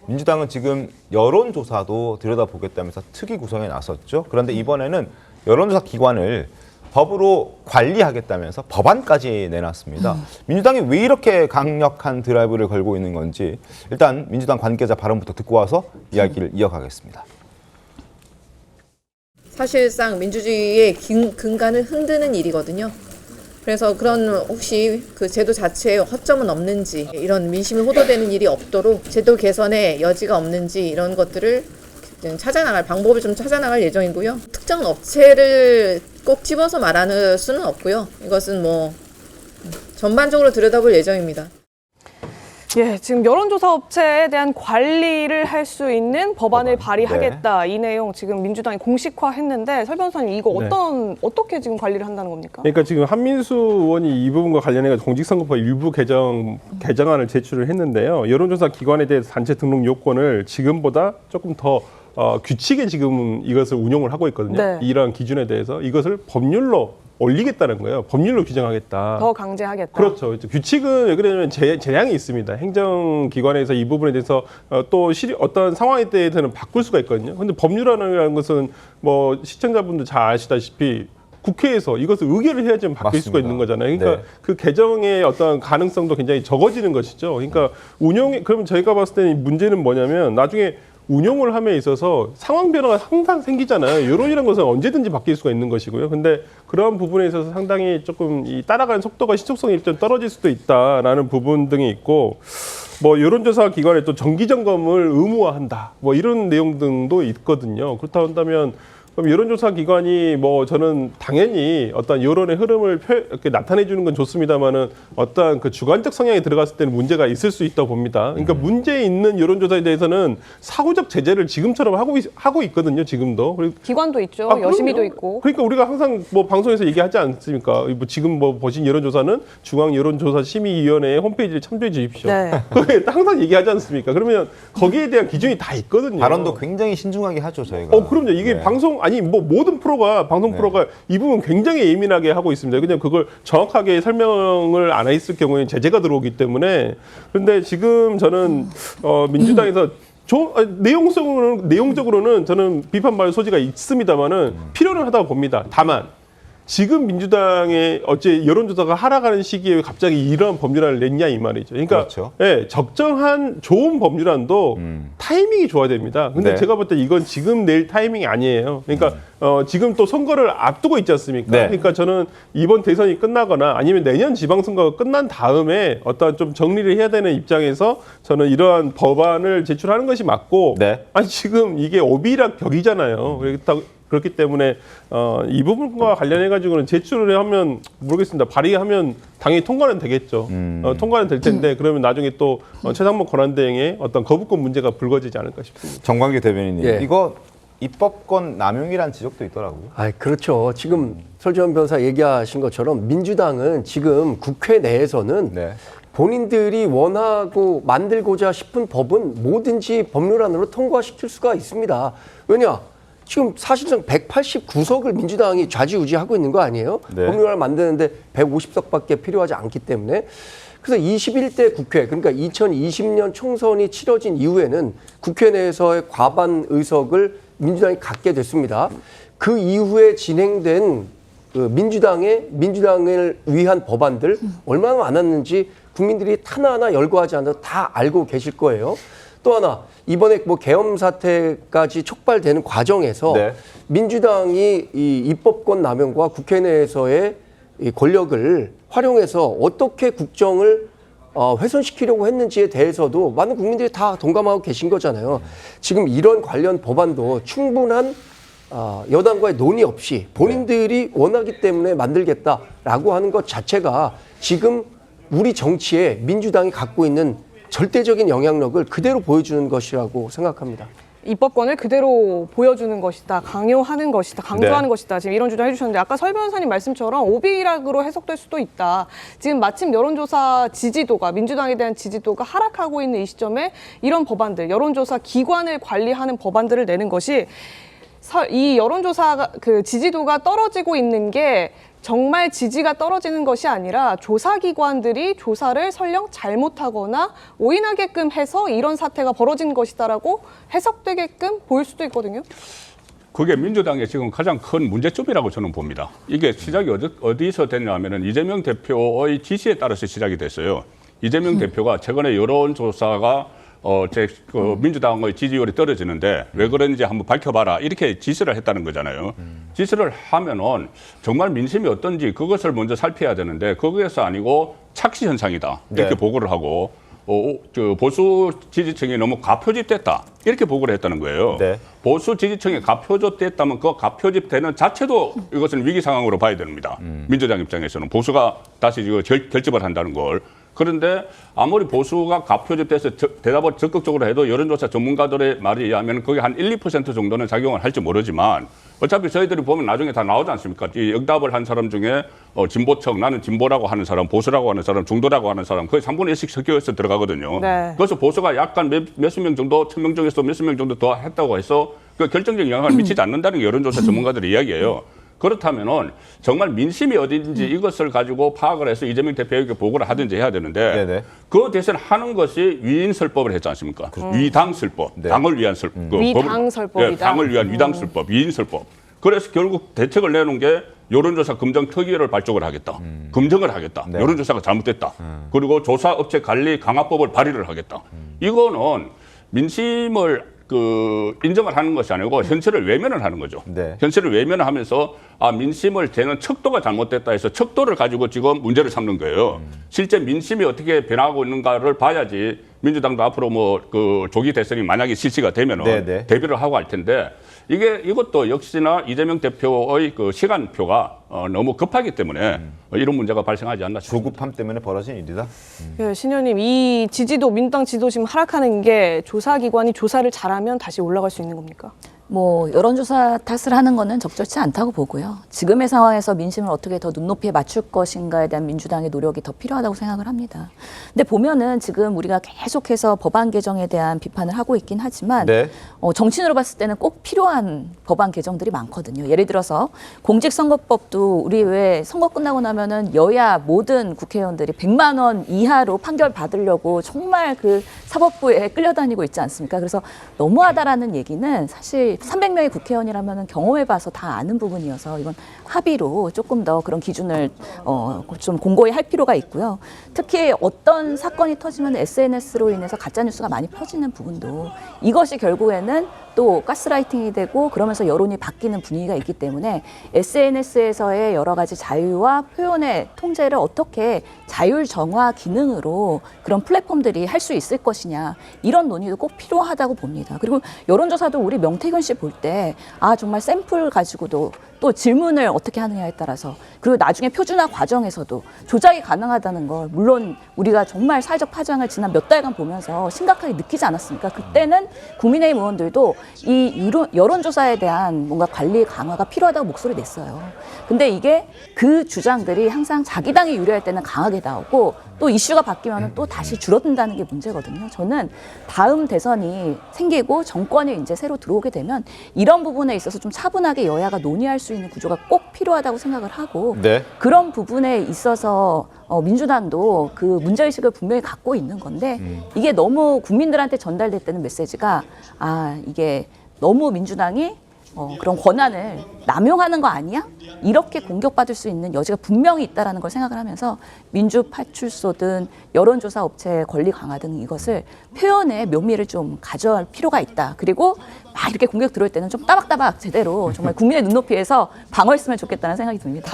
민주당은 지금 여론조사도 들여다보겠다면서 특위 구성에 나섰죠. 그런데 이번에는 여론조사 기관을 법으로 관리하겠다면서 법안까지 내놨습니다. 민주당이 왜 이렇게 강력한 드라이브를 걸고 있는 건지 일단 민주당 관계자 발언부터 듣고 와서 이야기를 이어가겠습니다. 사실상 민주주의의 근간을 흔드는 일이거든요. 그래서 그런 혹시 그 제도 자체에 허점은 없는지, 이런 민심이 호도되는 일이 없도록 제도 개선의 여지가 없는지 이런 것들을 찾아나갈 방법을 좀 찾아나갈 예정이고요. 특정 업체를 꼭 집어서 말하는 수는 없고요. 이것은 뭐 전반적으로 들여다볼 예정입니다. 예, 지금 여론조사 업체에 대한 관리를 할 수 있는 법안을 발의하겠다. 이 내용 지금 민주당이 공식화했는데 설 변호사님 이거 어떻게 지금 관리를 한다는 겁니까? 그러니까 지금 한민수 의원이 이 부분과 관련해 공직선거법 일부 개정안을 제출을 했는데요. 여론조사 기관에 대해서 단체 등록 요건을 지금보다 조금 더 규칙에 지금 이것을 운용을 하고 있거든요. 네. 이러한 기준에 대해서 이것을 법률로 올리겠다는 거예요. 법률로 규정하겠다. 더 강제하겠다. 그렇죠. 규칙은 왜 그러냐면 재량이 있습니다. 행정기관에서 이 부분에 대해서 또 어떤 상황에 대해서는 바꿀 수가 있거든요. 근데 법률안이라는 것은 뭐 시청자분들 잘 아시다시피 국회에서 이것을 의결을 해야지만 바뀔 수가 있는 거잖아요. 그러니까 네. 그 개정의 어떤 가능성도 굉장히 적어지는 것이죠. 그러니까 그러면 저희가 봤을 때는 문제는 뭐냐면 나중에 운용을 함에 있어서 상황 변화가 항상 생기잖아요. 여론이라는 것은 언제든지 바뀔 수가 있는 것이고요. 근데 그런 부분에 있어서 상당히 조금 따라가는 속도가 신속성이 좀 떨어질 수도 있다라는 부분 등이 있고, 뭐 여론조사 기관에 또 정기 점검을 의무화한다. 뭐 이런 내용 등도 있거든요. 그렇다 한다면 그럼 여론조사 기관이 뭐 저는 당연히 어떤 여론의 흐름을 이렇게 나타내 주는 건 좋습니다만은 어떤 그 주관적 성향이 들어갔을 때는 문제가 있을 수 있다고 봅니다. 그러니까 문제 있는 여론조사에 대해서는 사후적 제재를 지금처럼 하고 있거든요. 지금도. 기관도 있죠. 그럼요. 여심위도 있고. 그러니까 우리가 항상 뭐 방송에서 얘기하지 않습니까? 뭐 지금 뭐 보신 여론조사는 중앙여론조사심의위원회의 홈페이지를 참조해 주십시오. 네. 그게 항상 얘기하지 않습니까? 그러면 거기에 대한 기준이 다 있거든요. 발언도 굉장히 신중하게 하죠, 저희가. 그럼요. 이게 뭐 모든 방송 프로가 이 부분 굉장히 예민하게 하고 있습니다. 그냥 그걸 정확하게 설명을 안 했을 경우에 제재가 들어오기 때문에. 그런데 지금 저는 민주당에서 내용적으로는 저는 비판받을 소지가 있습니다만은 필요는 하다고 봅니다. 다만 지금 민주당의 어째 여론조사가 하락하는 시기에 갑자기 이런 법률안을 냈냐 이 말이죠. 그러니까 그렇죠. 예, 적정한 좋은 법률안도 타이밍이 좋아야 됩니다. 근데 네. 제가 볼 때 이건 지금 낼 타이밍이 아니에요. 그러니까 지금 또 선거를 앞두고 있지 않습니까? 네. 그러니까 저는 이번 대선이 끝나거나 아니면 내년 지방선거가 끝난 다음에 어떤 좀 정리를 해야 되는 입장에서 저는 이러한 법안을 제출하는 것이 맞고, 네. 아니 지금 이게 오비락 벽이잖아요. 그렇기 때문에 이 부분과 관련해 가지고는 제출을 하면 모르겠습니다. 발의하면 당연히 통과는 되겠죠. 통과는 될 텐데 그러면 나중에 또 최상목 권한대행의 어떤 거부권 문제가 불거지지 않을까 싶습니다. 정광규 대변인님, 예. 이거 입법권 남용이라는 지적도 있더라고요. 그렇죠. 지금 설지현 변호사 얘기하신 것처럼 민주당은 지금 국회 내에서는 네. 본인들이 원하고 만들고자 싶은 법은 뭐든지 법률안으로 통과시킬 수가 있습니다. 왜냐? 지금 사실상 189석을 민주당이 좌지우지하고 있는 거 아니에요? 네. 법률안을 만드는데 150석밖에 필요하지 않기 때문에. 그래서 21대 국회, 그러니까 2020년 총선이 치러진 이후에는 국회 내에서의 과반 의석을 민주당이 갖게 됐습니다. 그 이후에 진행된 그 민주당을 위한 법안들 얼마나 많았는지 국민들이 하나하나 열거하지 않아도 다 알고 계실 거예요. 또 하나, 이번에 뭐 계엄 사태까지 촉발되는 과정에서 네. 민주당이 이 입법권 남용과 국회 내에서의 이 권력을 활용해서 어떻게 국정을 훼손시키려고 했는지에 대해서도 많은 국민들이 다 동감하고 계신 거잖아요. 지금 이런 관련 법안도 충분한 여당과의 논의 없이 본인들이 원하기 때문에 만들겠다라고 하는 것 자체가 지금 우리 정치에 민주당이 갖고 있는 절대적인 영향력을 그대로 보여주는 것이라고 생각합니다. 입법권을 그대로 보여주는 것이다, 강요하는 것이다, 강조하는 네. 것이다. 지금 이런 주장해 주셨는데 아까 설 변호사님 말씀처럼 오비락으로 해석될 수도 있다. 지금 마침 여론조사 지지도가, 민주당에 대한 지지도가 하락하고 있는 이 시점에 이런 법안들, 여론조사 기관을 관리하는 법안들을 내는 것이 이 여론조사 그 지지도가 떨어지고 있는 게 정말 지지가 떨어지는 것이 아니라 조사기관들이 조사를 설령 잘못하거나 오인하게끔 해서 이런 사태가 벌어진 것이다라고 해석되게끔 보일 수도 있거든요. 그게 민주당의 지금 가장 큰 문제점이라고 저는 봅니다. 이게 시작이 어디서 됐냐면은 이재명 대표의 지시에 따라서 시작이 됐어요. 이재명 대표가 최근에 여론조사가 민주당의 지지율이 떨어지는데 왜 그런지 한번 밝혀봐라 이렇게 지시를 했다는 거잖아요. 지시를 하면은 정말 민심이 어떤지 그것을 먼저 살펴야 되는데 거기에서 아니고 착시 현상이다 이렇게 네. 보고를 하고 보수 지지층이 너무 가표집됐다 이렇게 보고를 했다는 거예요. 네. 보수 지지층이 가표집됐다면 그 가표집되는 자체도 이것은 위기 상황으로 봐야 됩니다. 민주당 입장에서는 보수가 다시 이거 결집을 한다는 걸. 그런데 아무리 보수가 가표집돼서 대답을 적극적으로 해도 여론조사 전문가들의 말에 의하면 거기 한 1, 2% 정도는 작용을 할지 모르지만 어차피 저희들이 보면 나중에 다 나오지 않습니까? 이 응답을 한 사람 중에 진보층, 나는 진보라고 하는 사람, 보수라고 하는 사람, 중도라고 하는 사람 거의 3분의 1씩 섞여서 들어가거든요. 네. 그래서 보수가 약간 몇십 명 정도, 1000명 중에서 몇십 명 정도 더 했다고 해서 그 결정적인 영향을 미치지 않는다는 게 여론조사 전문가들의 이야기예요. 그렇다면은 정말 민심이 어딘지 이것을 가지고 파악을 해서 이재명 대표에게 보고를 하든지 해야 되는데 네네. 그 대신 하는 것이 위인설법을 했지 않습니까? 위당설법, 네. 당을 위한 위당설법이다. 예, 당을 위한 위당설법, 위인설법. 그래서 결국 대책을 내놓은 게 여론조사 검증 특위를 발족을 하겠다. 검증을 하겠다. 네. 여론조사가 잘못됐다. 그리고 조사업체 관리 강화법을 발의를 하겠다. 이거는 민심을 인정을 하는 것이 아니고 현실을 외면을 하는 거죠. 네. 현실을 외면을 하면서 민심을 재는 척도가 잘못됐다 해서 척도를 가지고 지금 문제를 삼는 거예요. 실제 민심이 어떻게 변하고 있는가를 봐야지 민주당도 앞으로 조기 대선이 만약에 실시가 되면은 네네. 대비를 하고 할 텐데 이것도 역시나 이재명 대표의 그 시간표가 너무 급하기 때문에 이런 문제가 발생하지 않나 싶습니다. 조급함 때문에 벌어진 일이다. 예, 신현님, 이 지지도, 민주당 지지도 지금 하락하는 게 조사기관이 조사를 잘하면 다시 올라갈 수 있는 겁니까? 뭐 여론조사 탓을 하는 거는 적절치 않다고 보고요. 지금의 상황에서 민심을 어떻게 더 눈높이에 맞출 것인가에 대한 민주당의 노력이 더 필요하다고 생각을 합니다. 근데 보면은 지금 우리가 계속해서 법안 개정에 대한 비판을 하고 있긴 하지만 네. 정치인으로 봤을 때는 꼭 필요한 법안 개정들이 많거든요. 예를 들어서 공직선거법도 우리 왜 선거 끝나고 나면은 여야 모든 국회의원들이 100만 원 이하로 판결 받으려고 정말 그 사법부에 끌려다니고 있지 않습니까? 그래서 너무하다라는 얘기는 사실 300명의 국회의원이라면 경험해봐서 다 아는 부분이어서 이건 합의로 조금 더 그런 기준을 좀 공고히 할 필요가 있고요. 특히 어떤 사건이 터지면 SNS로 인해서 가짜뉴스가 많이 퍼지는 부분도 이것이 결국에는 또 가스라이팅이 되고 그러면서 여론이 바뀌는 분위기가 있기 때문에 SNS에서의 여러 가지 자유와 표현의 통제를 어떻게 자율 정화 기능으로 그런 플랫폼들이 할 수 있을 것이냐 이런 논의도 꼭 필요하다고 봅니다. 그리고 여론조사도 우리 명태균 씨 볼 때 정말 샘플 가지고도 또 질문을 어떻게 하느냐에 따라서 그리고 나중에 표준화 과정에서도 조작이 가능하다는 걸 물론 우리가 정말 사회적 파장을 지난 몇 달간 보면서 심각하게 느끼지 않았습니까? 그때는 국민의힘 의원들도 이 여론조사에 대한 뭔가 관리 강화가 필요하다고 목소리 냈어요. 근데 이게 그 주장들이 항상 자기 당이 유리할 때는 강하게 나오고 또 이슈가 바뀌면 또 다시 줄어든다는 게 문제거든요. 저는 다음 대선이 생기고 정권이 이제 새로 들어오게 되면 이런 부분에 있어서 좀 차분하게 여야가 논의할 수 있는 구조가 꼭 필요하다고 생각을 하고 네. 그런 부분에 있어서 민주당도 그 문제의식을 분명히 갖고 있는 건데 이게 너무 국민들한테 전달됐다는 메시지가 이게 너무 민주당이 그런 권한을 남용하는 거 아니야? 이렇게 공격받을 수 있는 여지가 분명히 있다는 걸 생각을 하면서 민주파출소든 여론조사 업체의 권리 강화 등 이것을 표현의 묘미를 좀 가져갈 필요가 있다. 그리고 막 이렇게 공격 들어올 때는 좀 따박따박 제대로 정말 국민의 눈높이에서 방어했으면 좋겠다는 생각이 듭니다.